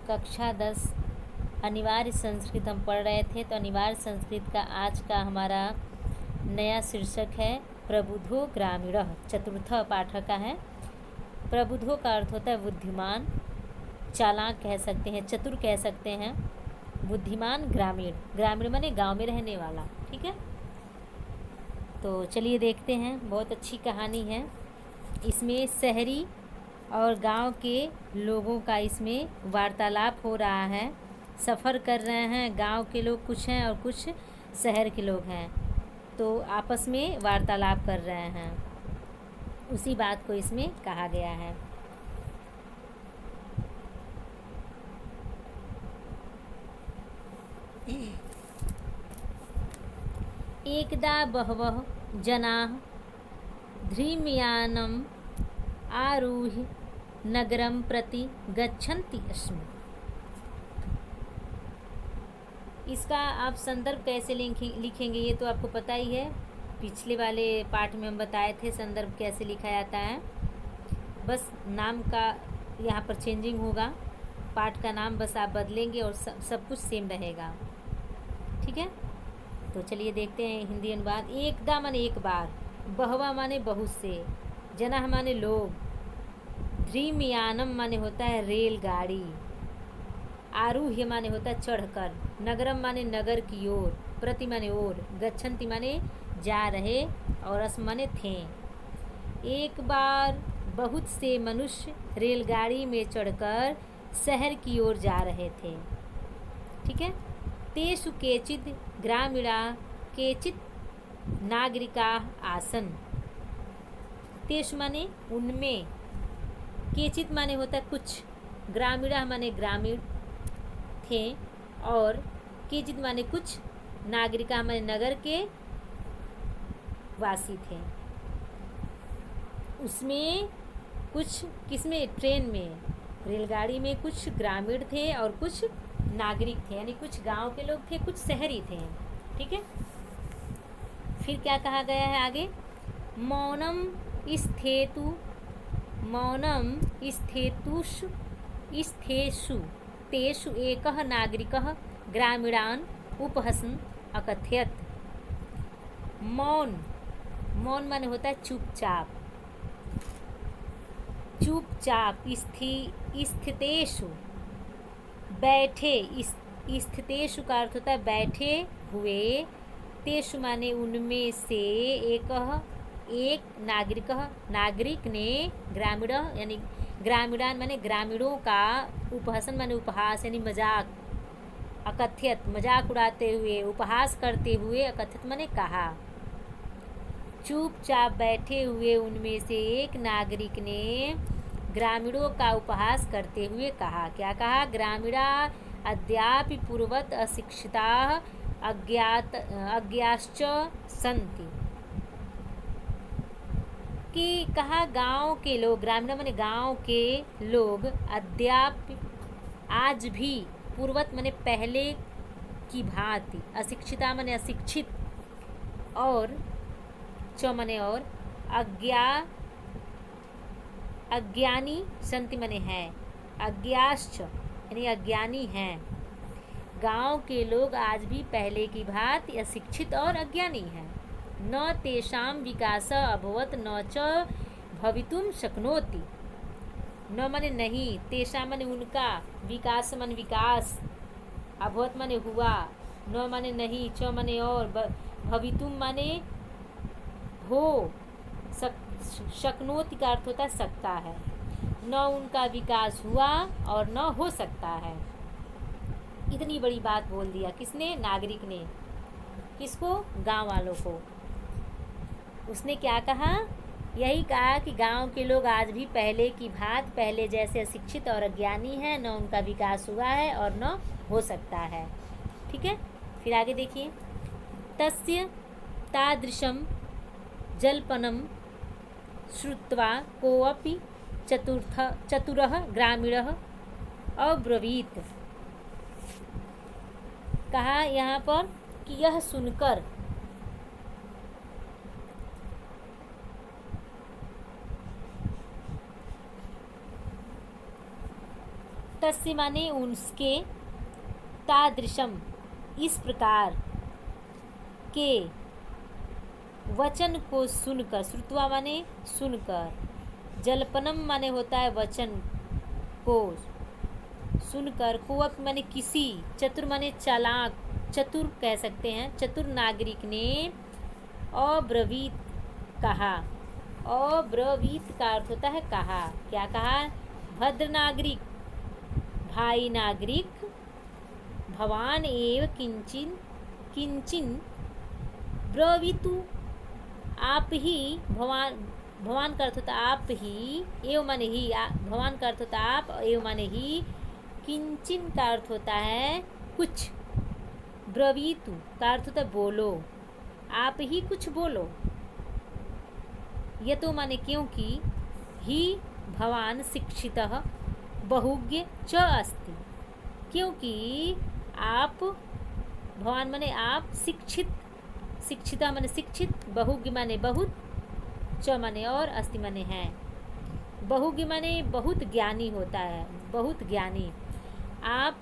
कक्षा 10 अनिवार्य संस्कृत हम पढ़ रहे थे। तो अनिवार्य संस्कृत का आज का हमारा नया शीर्षक है प्रबुद्धो ग्रामीणः। चतुर्थ पाठ का है। प्रबुद्धो का अर्थ होता है बुद्धिमान, चालाक कह सकते हैं, चतुर कह सकते हैं। बुद्धिमान ग्रामीण, ग्रामीण माने गांव में रहने वाला। ठीक है, तो चलिए देखते हैं। बहुत अच्छी कहानी है। इसमें शहरी और गांव के लोगों का इसमें वार्तालाप हो रहा है। सफ़र कर रहे हैं, गांव के लोग कुछ हैं और कुछ शहर के लोग हैं, तो आपस में वार्तालाप कर रहे हैं। उसी बात को इसमें कहा गया है। एकदा बहवः जनाः धूमयानम् आरुह्य नगरं प्रति गच्छन्ति स्म। इसका आप संदर्भ कैसे लिखेंगे ये तो आपको पता ही है। पिछले वाले पाठ में हम बताए थे संदर्भ कैसे लिखा जाता है। बस नाम का यहाँ पर चेंजिंग होगा, पाठ का नाम बस आप बदलेंगे और सब कुछ सेम रहेगा। ठीक है, तो चलिए देखते हैं हिंदी अनुवाद। एकदा माने एक बार, बहवा माने बहुत से, जना माने लोग, धूमयानम माने होता है रेलगाड़ी, आरूह्य माने होता है चढ़कर, नगरम माने नगर की ओर, प्रति माने ओर, गच्छन्ति माने जा रहे और अस्म माने थे। एक बार बहुत से मनुष्य रेलगाड़ी में चढ़कर शहर की ओर जा रहे थे। ठीक है, तेषु केचित् ग्रामीणा केचित् नागरिका आसन। तेषु माने उनमें, केचित् माने होता है कुछ, ग्रामीणा माने ग्रामीण थे और केचित् माने कुछ, नागरिका माने नगर के वासी थे। उसमें कुछ, किसमें, ट्रेन में, रेलगाड़ी में कुछ ग्रामीण थे और कुछ नागरिक थे, यानी कुछ गांव के लोग थे, कुछ शहरी थे। ठीक है, फिर क्या कहा गया है आगे। मौनम स्थितेषु तेषु एकः नागरिकः ग्रामीणान् उपहसन् अकथयत्। मौन, मौन माने होता है चुपचाप, चुपचाप। स्थितेषु बैठे, स्थितेषु का अर्थ होता है बैठे हुए, तेषु माने उनमें से, एक नागरिक, नागरिक ने, ग्रामीण यानी ग्रामीणान माने ग्रामीणों का, उपहसन माने उपहास यानी मजाक, अकथयत मजाक उड़ाते हुए, उपहास करते हुए, अकथयत माने कहा। चुपचाप बैठे हुए उनमें से एक नागरिक ने ग्रामीणों का उपहास करते हुए कहा। क्या कहा। ग्रामीणा अद्यापि पूर्वत अशिक्षिता अज्ञाश्च सन्ति। कि कहा गांव के लोग, ग्रामीण माने गांव के लोग, अद्यापि आज भी, पूर्वत माने पहले की भांति, अशिक्षिता माने अशिक्षित, और च माने और, अज्ञानी संति माने है, अज्ञाश्च यानी अज्ञानी हैं। गांव के लोग आज भी पहले की भांति अशिक्षित और अज्ञानी हैं। न तेषां विकास अभवत न च भवितुम शक्नोति। न माने नहीं, तेषां माने उनका, विकास माने विकास, अभवत माने हुआ, न माने नहीं, च माने और, भवितुम माने हो, शक्नोति का अर्थ होता है सकता है। न उनका विकास हुआ और न हो सकता है। इतनी बड़ी बात बोल दिया किसने, नागरिक ने। किसको, गांव वालों को। उसने क्या कहा, यही कहा कि गांव के लोग आज भी पहले की भांति, पहले जैसे अशिक्षित और अज्ञानी हैं, न उनका विकास हुआ है और न हो सकता है। ठीक है, फिर आगे देखिए। तस्य तादृशं जल्पनं श्रुत्वा कोऽपि चतुरः ग्रामीणः अब्रवीत्। कहा यहाँ पर कि यह सुनकर, तस्य माने उसके, तादृशम इस प्रकार के वचन को सुनकर, श्रुत्वा माने सुनकर, जल्पनम माने होता है वचन को सुनकर, कोअपि माने किसी, चतुर माने चालाक, चतुर कह सकते हैं, चतुर नागरिक ने अब्रवीत कहा। अब्रवीत का अर्थ होता है कहा। क्या कहा? भद्र नागरिक, भाई नागरिक, भवान एव किंचिन किंचिन ब्रवीतु, आप ही, भवान, भवान का अर्थ होता आप ही, एव माने ही, भवान का अर्थ होता आप, एव माने ही, किंचिन का अर्थ होता है कुछ, ब्रवीतु का अर्थ होता है बोलो, आप ही कुछ बोलो। यतो माने क्योंकि, ही भवान शिक्षितः बहुज्ञ च अस्ति, क्योंकि आप, भवान माने आप, शिक्षित, शिक्षिता माने शिक्षित, बहुज्ञ माने बहुत, च माने और, अस्ति माने है। बहुज्ञ माने बहुत ज्ञानी होता है, बहुत ज्ञानी। आप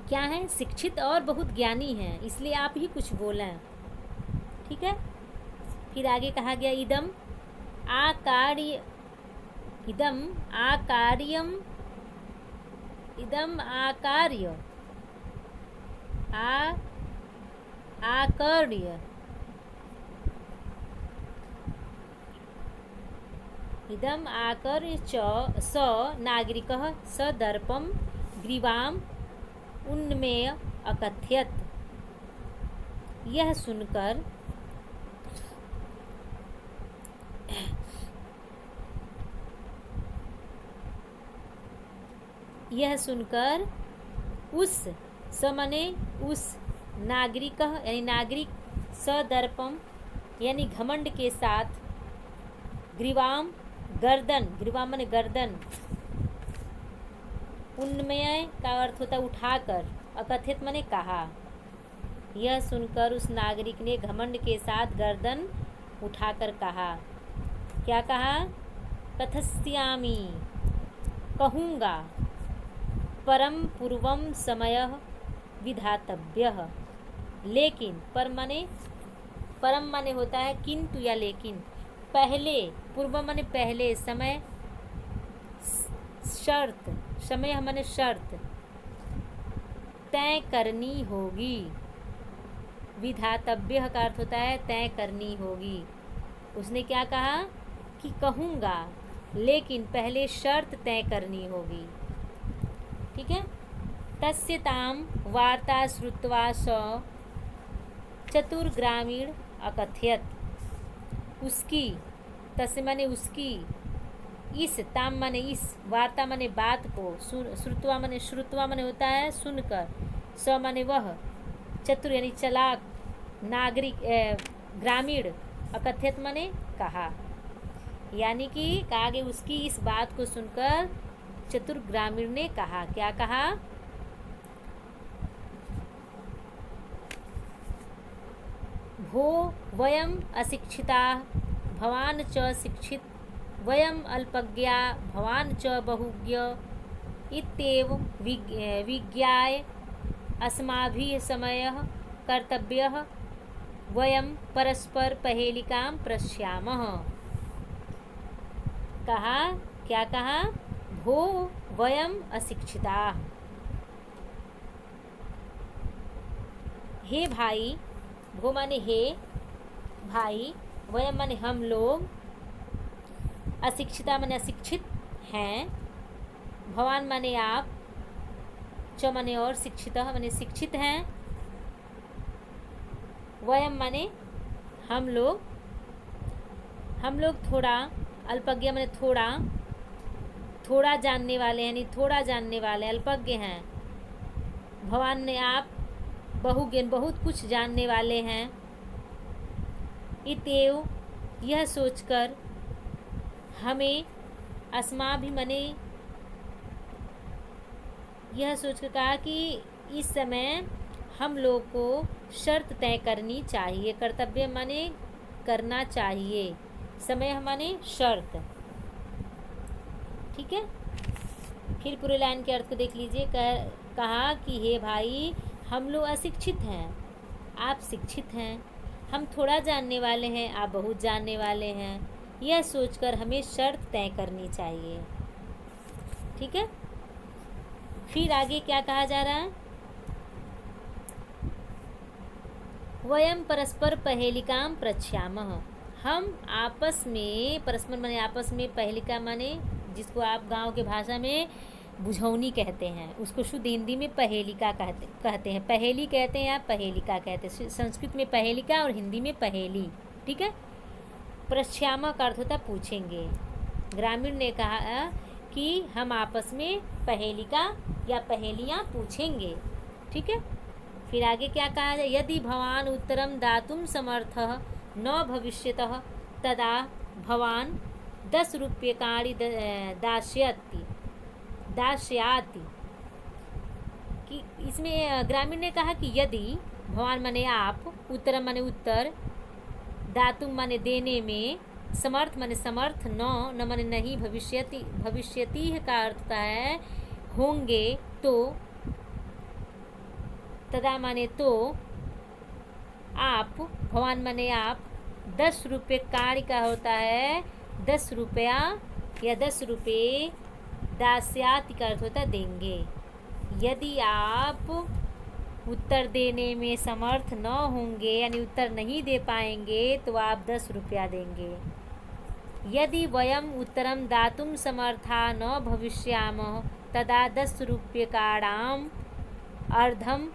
क्या हैं? शिक्षित और बहुत ज्ञानी हैं, इसलिए आप ही कुछ बोलें। ठीक है। फिर आगे कहा गया इदम आकार्य, इदम आकार्यम, इदम आकार्य, आकर्य, इदम आकर्य च स नागरिकः स दर्पम ग्रीवाम उन्मेय अकथयत। यह सुनकर, यह सुनकर उस, स माने उस, नागरिक यानी नागरिक, सदर्पम यानी घमंड के साथ, ग्रीवाम गर्दन, ग्रीवाम माने गर्दन, उन्मय का अर्थ होता उठाकर, अकथित माने कहा। यह सुनकर उस नागरिक ने घमंड के साथ गर्दन उठाकर कहा। क्या कहा? कथस्यामि, कहूँगा, परम पूर्वम समय विधातव्यः, लेकिन, पर माने, परम माने होता है किंतु या लेकिन, पहले, पूर्व माने पहले, समय, शर्त, समय माने शर्त, तय करनी होगी। विधातव्य का अर्थ होता है तय करनी होगी। उसने क्या कहा? कि कहूँगा, लेकिन पहले शर्त तय करनी होगी। ठीक है। तस्य ताम वार्ता श्रुत्वा स चतुर्ग्रामीण अकथयत। उसकी, तस्य माने उसकी, इस, ताम माने इस, वार्ता माने बात को, श्रुत्वा माने, श्रुत्वा माने होता है सुनकर, स माने वह, चतुर यानी चालाक, नागरिक, ग्रामीण, अकथयत माने कहा। यानी कि कहा गया उसकी इस बात को सुनकर चतुर ग्रामीण ने कहा। क्या कहा? भो वयम अशिक्षिता भवान च शिक्षित, वयम अल्पज्ञा भवान च बहुज्ञ, इत्येव विज्ञाय अस्माभिः समयः कर्तव्यः, वयम परस्पर पहेलिकां पश्यामः। कहा, क्या कहा? भो वयम अशिक्षिता, हे भाई, भो माने हे भाई, वयम माने हम लोग, अशिक्षिता माने अशिक्षित हैं, भवान माने आप, च माने और, शिक्षिता माने शिक्षित हैं, वयम माने हम लोग थोड़ा, अल्पज्ञ माने थोड़ा, थोड़ा जानने वाले हैं, यानी थोड़ा जानने वाले, अल्पज्ञ हैं, भगवान ने आप, बहुज्ञान बहुत कुछ जानने वाले हैं, इत्येव यह सोचकर, हमें, अस्मा भी मने, यह सोचकर कहा कि इस समय हम लोग को शर्त तय करनी चाहिए, कर्तव्य माने करना चाहिए, समय माने शर्त। ठीक है। फिर पूरे लाइन के अर्थ को देख लीजिए। कहा कि हे भाई, हम लोग अशिक्षित हैं, आप शिक्षित हैं, हम थोड़ा जानने वाले हैं, आप बहुत जानने वाले हैं, यह सोचकर हमें शर्त तय करनी चाहिए। ठीक है। फिर आगे क्या कहा जा रहा है? वयम परस्पर पहेलिकाम प्रच्छामः, हम आपस में, परस्पर माने आपस में, पहेलिका माने जिसको आप गांव के भाषा में बुझौनी कहते हैं, उसको शुद्ध हिंदी में पहेलिका कहते हैं। पहेली कहते हैं या पहेलिका कहते हैं। संस्कृत में पहेलिका और हिंदी में पहेली। ठीक है। प्रच्छामः का अर्थ होता पूछेंगे। ग्रामीण ने कहा कि हम आपस में पहेलिका या पहेलियाँ पूछेंगे। ठीक है। फिर आगे क्या कहा जाए? यदि भवान उत्तरम दातुं समर्थः न भविष्यतः तदा भवान 10 रूप्यकाणि दास्याति। कि इसमें ग्रामीण ने कहा कि यदि भवान माने आप, उत्तरम माने उत्तर, दातुं माने देने में, समर्थ माने समर्थ, न माने नहीं, भविष्यति का अर्थ का है होंगे, तो, तदा माने तो, आप, भवान माने आप, 10 रुपये कार्य का होता है 10 रुपया या 10 रुपये, दास्याति का अर्थ होता है देंगे। यदि आप उत्तर देने में समर्थ न होंगे, यानी उत्तर नहीं दे पाएंगे, तो आप 10 रुपया देंगे। यदि वयम उत्तरम दातुं समर्था न भविष्यामः तदा 10 रूप्यकाणाम अर्धम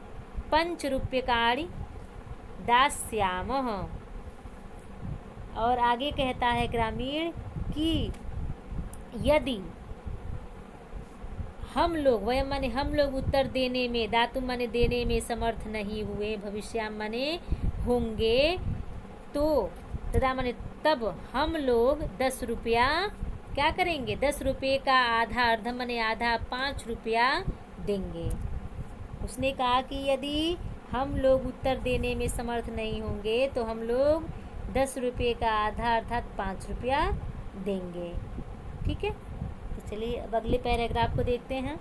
5 रूप्यकाणि दास्यामः। और आगे कहता है ग्रामीण कि यदि हम लोग, वयम माने हम लोग, उत्तर देने में, दातुं माने देने में समर्थ नहीं हुए, भविष्याम माने होंगे, तो, तदा माने तब हम लोग 10 रुपया क्या करेंगे? 10 रुपये का आधा, अर्धम माने आधा, 5 रुपया देंगे। उसने कहा कि यदि हम लोग उत्तर देने में समर्थ नहीं होंगे, तो हम लोग 10 रुपये का आधा अर्थात 5 रुपया देंगे। ठीक है। तो चलिए अब अगले पैराग्राफ को देखते हैं।